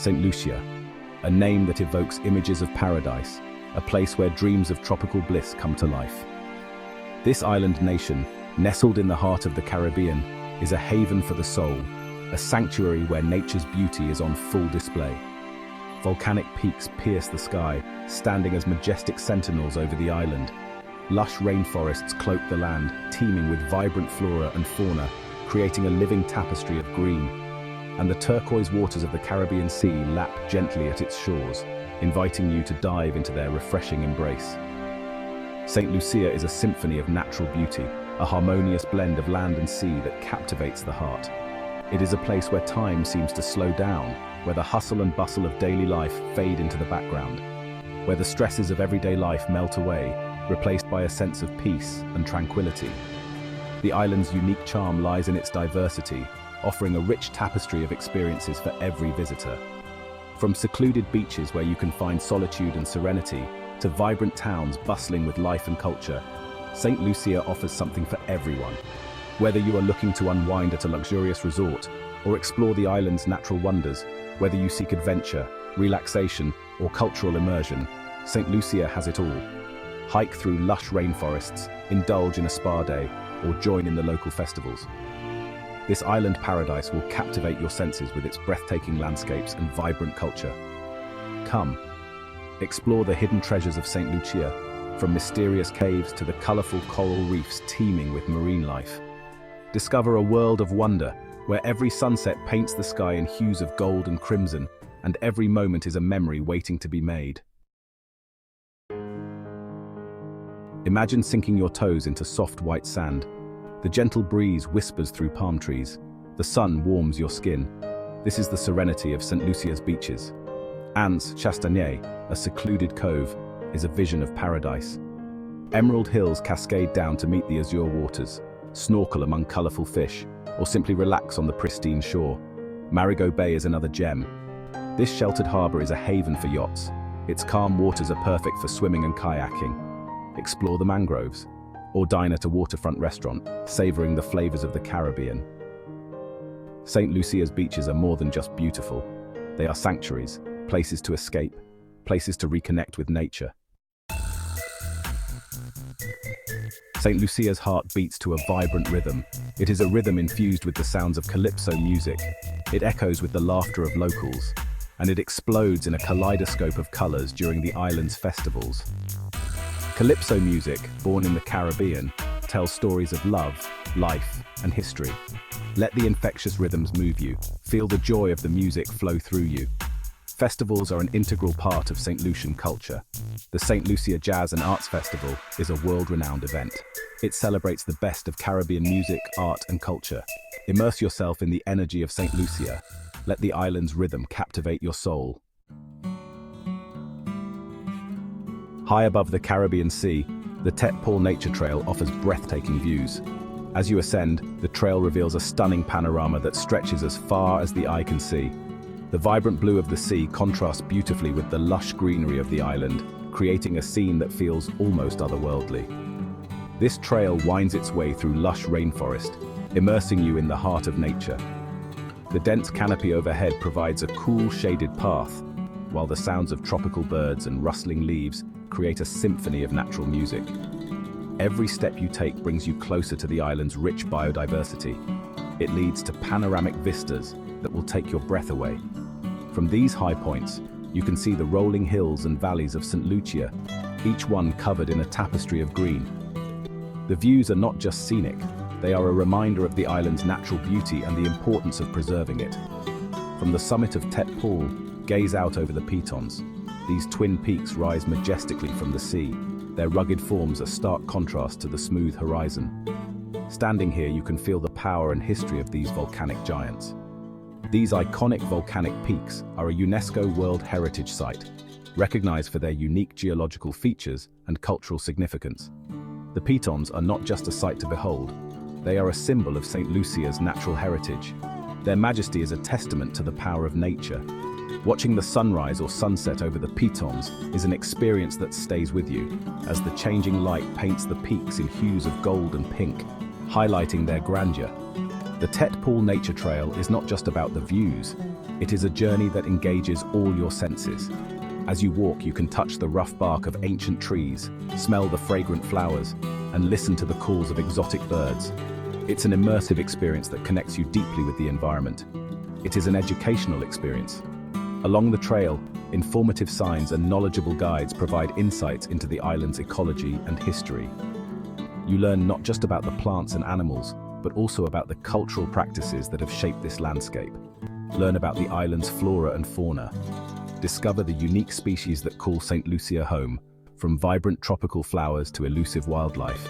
Saint Lucia, a name that evokes images of paradise, a place where dreams of tropical bliss come to life. This island nation, nestled in the heart of the Caribbean, is a haven for the soul, a sanctuary where nature's beauty is on full display. Volcanic peaks pierce the sky, standing as majestic sentinels over the island. Lush rainforests cloak the land, teeming with vibrant flora and fauna, creating a living tapestry of green. And the turquoise waters of the Caribbean Sea lap gently at its shores, inviting you to dive into their refreshing embrace. Saint Lucia is a symphony of natural beauty, a harmonious blend of land and sea that captivates the heart. It is a place where time seems to slow down, where the hustle and bustle of daily life fade into the background, where the stresses of everyday life melt away, replaced by a sense of peace and tranquility. The island's unique charm lies in its diversity, offering a rich tapestry of experiences for every visitor. From secluded beaches where you can find solitude and serenity, to vibrant towns bustling with life and culture, Saint Lucia offers something for everyone. Whether you are looking to unwind at a luxurious resort or explore the island's natural wonders, whether you seek adventure, relaxation, or cultural immersion, Saint Lucia has it all. Hike through lush rainforests, indulge in a spa day, or join in the local festivals. This island paradise will captivate your senses with its breathtaking landscapes and vibrant culture. Come, explore the hidden treasures of Saint Lucia, from mysterious caves to the colorful coral reefs teeming with marine life. Discover a world of wonder where every sunset paints the sky in hues of gold and crimson, and every moment is a memory waiting to be made. Imagine sinking your toes into soft white sand. The gentle breeze whispers through palm trees. The sun warms your skin. This is the serenity of Saint Lucia's beaches. Anse, Chastanet, a secluded cove, is a vision of paradise. Emerald hills cascade down to meet the azure waters, snorkel among colorful fish, or simply relax on the pristine shore. Marigot Bay is another gem. This sheltered harbor is a haven for yachts. Its calm waters are perfect for swimming and kayaking. Explore the mangroves, or dine at a waterfront restaurant, savoring the flavors of the Caribbean. Saint Lucia's beaches are more than just beautiful. They are sanctuaries, places to escape, places to reconnect with nature. Saint Lucia's heart beats to a vibrant rhythm. It is a rhythm infused with the sounds of calypso music. It echoes with the laughter of locals, and it explodes in a kaleidoscope of colors during the island's festivals. Calypso music, born in the Caribbean, tells stories of love, life, and history. Let the infectious rhythms move you. Feel the joy of the music flow through you. Festivals are an integral part of St. Lucian culture. The St. Lucia Jazz and Arts Festival is a world-renowned event. It celebrates the best of Caribbean music, art, and culture. Immerse yourself in the energy of St. Lucia. Let the island's rhythm captivate your soul. High above the Caribbean Sea, the Tet Paul Nature Trail offers breathtaking views. As you ascend, the trail reveals a stunning panorama that stretches as far as the eye can see. The vibrant blue of the sea contrasts beautifully with the lush greenery of the island, creating a scene that feels almost otherworldly. This trail winds its way through lush rainforest, immersing you in the heart of nature. The dense canopy overhead provides a cool, shaded path, while the sounds of tropical birds and rustling leaves create a symphony of natural music. Every step you take brings you closer to the island's rich biodiversity. It leads to panoramic vistas that will take your breath away. From these high points, you can see the rolling hills and valleys of St. Lucia, each one covered in a tapestry of green. The views are not just scenic, they are a reminder of the island's natural beauty and the importance of preserving it. From the summit of Tet Paul, gaze out over the Pitons. These twin peaks rise majestically from the sea, their rugged forms a stark contrast to the smooth horizon. Standing here, you can feel the power and history of these volcanic giants. These iconic volcanic peaks are a UNESCO World Heritage Site, recognized for their unique geological features and cultural significance. The Pitons are not just a sight to behold, they are a symbol of St. Lucia's natural heritage. Their majesty is a testament to the power of nature. Watching the sunrise or sunset over the Pitons is an experience that stays with you, as the changing light paints the peaks in hues of gold and pink, highlighting their grandeur. The Tet Pool Nature Trail is not just about the views, it is a journey that engages all your senses. As you walk, you can touch the rough bark of ancient trees, smell the fragrant flowers, and listen to the calls of exotic birds. It's an immersive experience that connects you deeply with the environment. It is an educational experience. Along the trail, informative signs and knowledgeable guides provide insights into the island's ecology and history. You learn not just about the plants and animals, but also about the cultural practices that have shaped this landscape. Learn about the island's flora and fauna. Discover the unique species that call Saint Lucia home, from vibrant tropical flowers to elusive wildlife.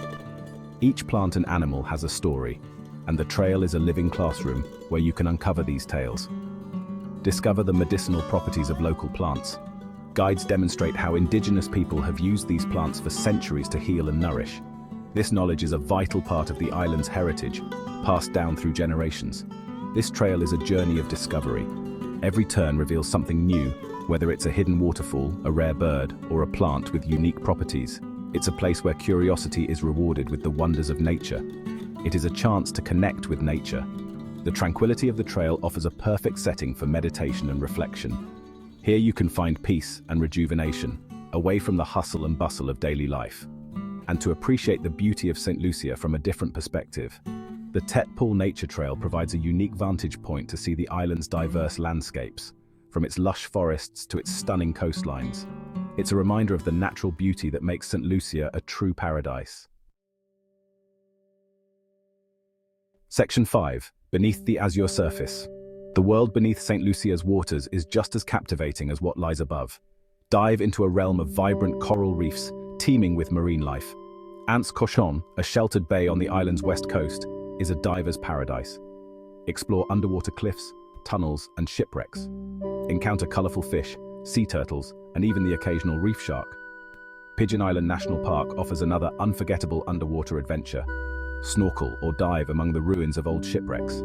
Each plant and animal has a story, and the trail is a living classroom where you can uncover these tales. Discover the medicinal properties of local plants. Guides demonstrate how indigenous people have used these plants for centuries to heal and nourish. This knowledge is a vital part of the island's heritage, passed down through generations. This trail is a journey of discovery. Every turn reveals something new, whether it's a hidden waterfall, a rare bird, or a plant with unique properties. It's a place where curiosity is rewarded with the wonders of nature. It is a chance to connect with nature. The tranquility of the trail offers a perfect setting for meditation and reflection. Here you can find peace and rejuvenation, away from the hustle and bustle of daily life. And to appreciate the beauty of Saint Lucia from a different perspective, the Tet Pool Nature Trail provides a unique vantage point to see the island's diverse landscapes, from its lush forests to its stunning coastlines. It's a reminder of the natural beauty that makes Saint Lucia a true paradise. Section 5. Beneath the azure surface. The world beneath Saint Lucia's waters is just as captivating as what lies above. Dive into a realm of vibrant coral reefs teeming with marine life. Anse, a sheltered bay on the island's west coast, is a diver's paradise. Explore underwater cliffs, tunnels, and shipwrecks. Encounter colorful fish, sea turtles, and even the occasional reef shark. Pigeon Island National Park offers another unforgettable underwater adventure. Snorkel or dive among the ruins of old shipwrecks.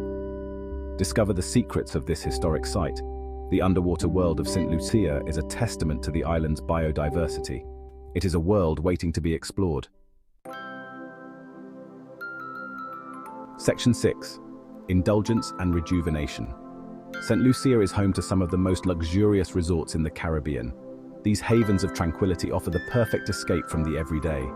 Discover the secrets of this historic site. The underwater world of Saint Lucia is a testament to the island's biodiversity. It is a world waiting to be explored. Section 6. Indulgence and rejuvenation. Saint Lucia is home to some of the most luxurious resorts in the Caribbean. These havens of tranquility offer the perfect escape from the everyday.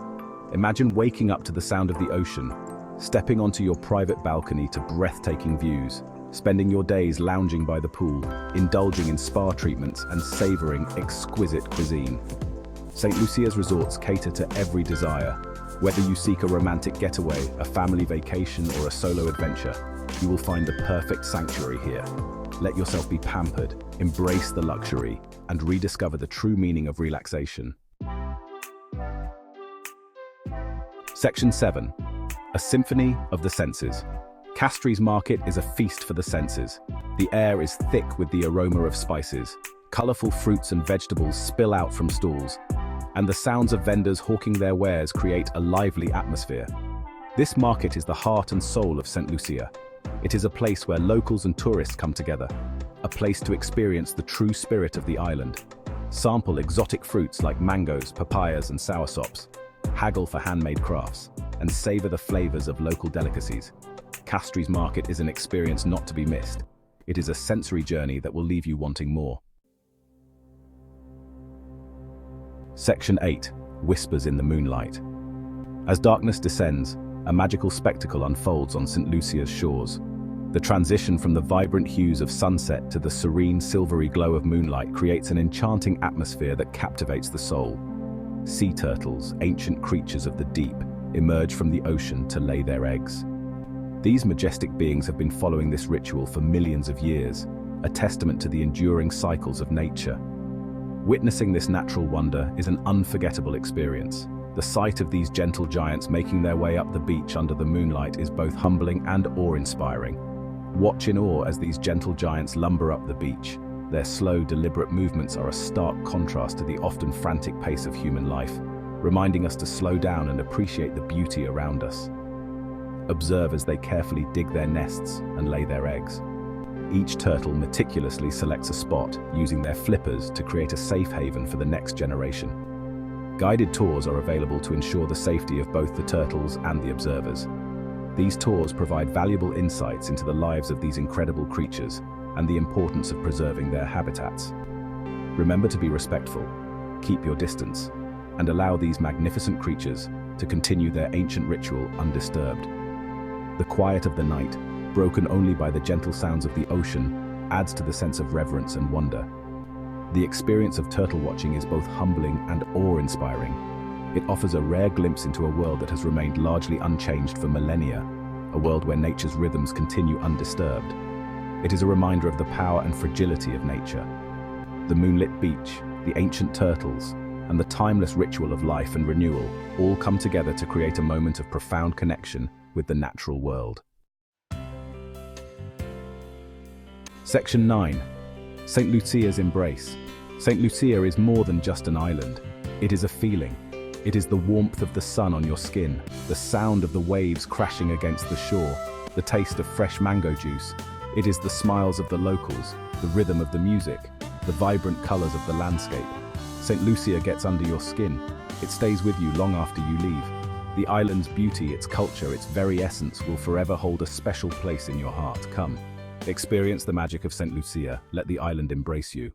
Imagine waking up to the sound of the ocean, stepping onto your private balcony to breathtaking views, spending your days lounging by the pool, indulging in spa treatments and savoring exquisite cuisine. Saint Lucia's resorts cater to every desire. Whether you seek a romantic getaway, a family vacation, or a solo adventure, you will find the perfect sanctuary here. Let yourself be pampered, embrace the luxury, and rediscover the true meaning of relaxation. Section 7. A symphony of the senses. Castries Market is a feast for the senses. The air is thick with the aroma of spices. Colorful fruits and vegetables spill out from stalls, and the sounds of vendors hawking their wares create a lively atmosphere. This market is the heart and soul of Saint Lucia. It is a place where locals and tourists come together, a place to experience the true spirit of the island. Sample exotic fruits like mangoes, papayas, and soursops. Haggle for handmade crafts, and savor the flavors of local delicacies. Castries Market is an experience not to be missed. It is a sensory journey that will leave you wanting more. Section 8. Whispers in the moonlight. As darkness descends, a magical spectacle unfolds on St. Lucia's shores. The transition from the vibrant hues of sunset to the serene, silvery glow of moonlight creates an enchanting atmosphere that captivates the soul. Sea turtles, ancient creatures of the deep, emerge from the ocean to lay their eggs. These majestic beings have been following this ritual for millions of years, a testament to the enduring cycles of nature. Witnessing this natural wonder is an unforgettable experience. The sight of these gentle giants making their way up the beach under the moonlight is both humbling and awe-inspiring. Watch in awe as these gentle giants lumber up the beach. Their slow, deliberate movements are a stark contrast to the often frantic pace of human life, reminding us to slow down and appreciate the beauty around us. Observe as they carefully dig their nests and lay their eggs. Each turtle meticulously selects a spot, using their flippers to create a safe haven for the next generation. Guided tours are available to ensure the safety of both the turtles and the observers. These tours provide valuable insights into the lives of these incredible creatures and the importance of preserving their habitats. Remember to be respectful, keep your distance, and allow these magnificent creatures to continue their ancient ritual undisturbed. The quiet of the night, broken only by the gentle sounds of the ocean, adds to the sense of reverence and wonder. The experience of turtle watching is both humbling and awe-inspiring. It offers a rare glimpse into a world that has remained largely unchanged for millennia, a world where nature's rhythms continue undisturbed. It is a reminder of the power and fragility of nature. The moonlit beach, the ancient turtles, and the timeless ritual of life and renewal all come together to create a moment of profound connection with the natural world. Section 9. Saint Lucia's embrace. Saint Lucia is more than just an island. It is a feeling. It is the warmth of the sun on your skin, the sound of the waves crashing against the shore, the taste of fresh mango juice. It is the smiles of the locals, the rhythm of the music, the vibrant colors of the landscape. Saint Lucia gets under your skin. It stays with you long after you leave. The island's beauty, its culture, its very essence will forever hold a special place in your heart. Come, experience the magic of Saint Lucia. Let the island embrace you.